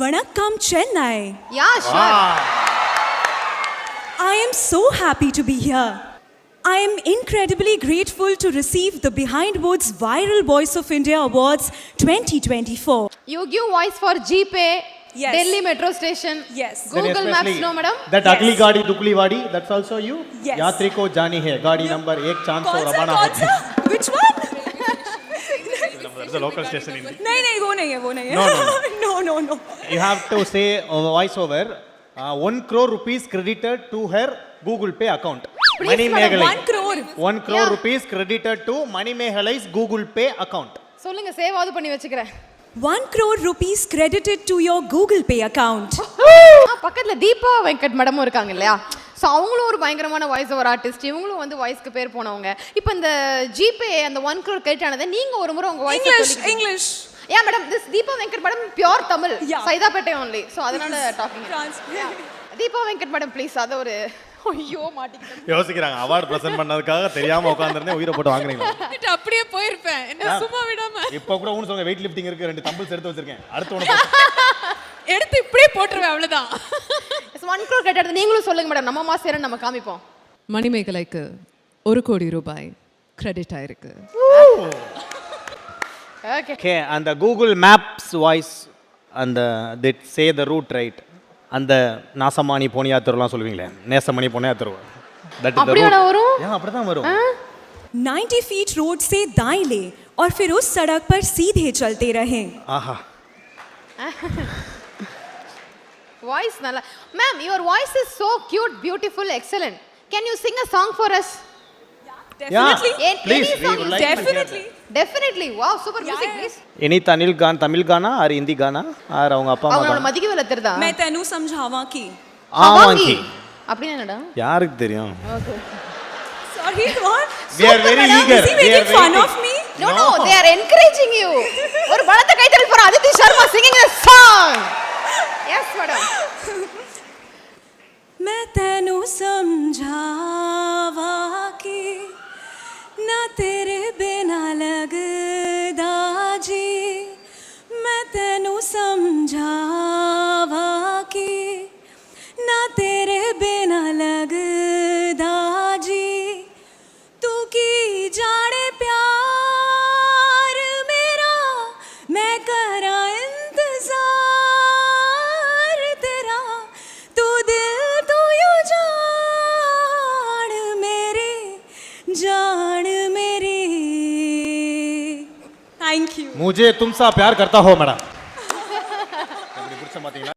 Vanakkam Chennai. Yeah, sure. I am so happy to be here. I am incredibly grateful to receive the Behind Woods Viral Voice of India Awards 2024. You give voice for GPay, Yes. Delhi Metro Station, Yes. Google Maps, no madam? That Yes. ugly gaadi, dukli wadi, that's also you? Yes. Yatri ko jani hai, gaadi number ek chance aur abana कौन सा? Which one? There's a local station in नहीं वो नहीं है वो नहीं है. No. You have to say voice over. 1 crore rupees credited to her Google Pay account. Money madam, Mehalai. 1 crore. 1 crore Yeah. rupees credited to Money Mehalai's Google Pay account. சொல்லுங்க சேவாவது பண்ணி வச்சுக்கிறேன். 1 crore rupees credited to your Google Pay account. பக்கத்துல தீபா வெங்கட் மேடமும் இருக்காங்க இல்லையா? So அவங்களும் ஒரு பயங்கரமான voice over artist, இவங்களும் வந்து வாய்ஸ்க்கு பேர் போனவங்க. இப்போ இந்த ஜிபே அந்த 1 crore கிரெடிட் ஆனதை நீங்க ஒரு முறை உங்க voice English. Yeah, madam, this Deepa Venkat madam pure Tamil. Yeah. Saidapete only. So அதனால talking. Trans- Deepa Venkat madam please அத ஒரு ஐயோ மாட்டிக்கிட்டேன். யோசிக்கிறாங்க அவார்ட் பிரசன்ட் பண்ணதுக்காக தெரியாம உட்கார்ந்திருந்தே உயிரை போட்டு வாங்குறீங்க. அப்படியே போயிருப்பேன் என்ன சும்மா விடாம இப்போ கூட ஊன்னு சொல்லுங்க வெயிட் லிஃப்டிங் இருக்கு 2 தம்பிள்ஸ் எடுத்து வச்சிருக்கேன். அடுத்து உனக்கு எடுத்து இப்படியே போட்டுருவேன் அவ்வளவுதான். 1 crore கேட்டது நீங்களும் சொல்லுங்க மேடம், நம்ம மாசேரன் நம்ம காமிப்போம். மணிமேகலைக்கு 1 கோடி ரூபாய் கிரெடிட் ஆயிருக்கு. Okay. Okay, and the Google Maps voice and they say the route right. அந்த நாசமானி போனியாத்தூர்லாம் சொல்லுவீங்களே, நேசமணி போனியாத்தூர். That is the அப்படியே route. வரும்? Yeah, அப்படிதான் வரும். 90 feet रोड से दाएं ले और फिर उस सड़क पर सीधे चलते रहें. ஆஹா. Voice நல்லா. Ma'am, your voice is so cute, beautiful, excellent. Can you sing a song for us? Definitely. Yeah. Please, Any we song would you like to hear Definitely. Definitely. Wow, super music Yeah. please. இனி தமிழ் கானா R Hindi கானா R அவங்க அப்பா அம்மா அவங்களோட கானா? மதிக்கவில்லை தெரியுதா? मैं तेनू समझावा की. ஆமாங்கி. அப்படினா என்னடா? யாருக்கு தெரியும்? Okay. Sorry, what? We are very eager. Is he We are making fun waiting. of me? No, they are encouraging you. ஒரு பலத்த கைத்தட்டல் for Aditi Sharma singing a song. Yes, madam. मैं तेनू समझावा की ना तेरे बिना लगदा जी. मैं तेनू समझावा की ना तेरे बिना लगदा जी. तू की जाने प्यार मेरा मैं करा इंतजार तेरा. तू दिल तू यू जान मेरी थैंक यू. मुझे तुमसा प्यार करता हो मैडम. எப்படி புடிச்ச மாட்டீங்களா?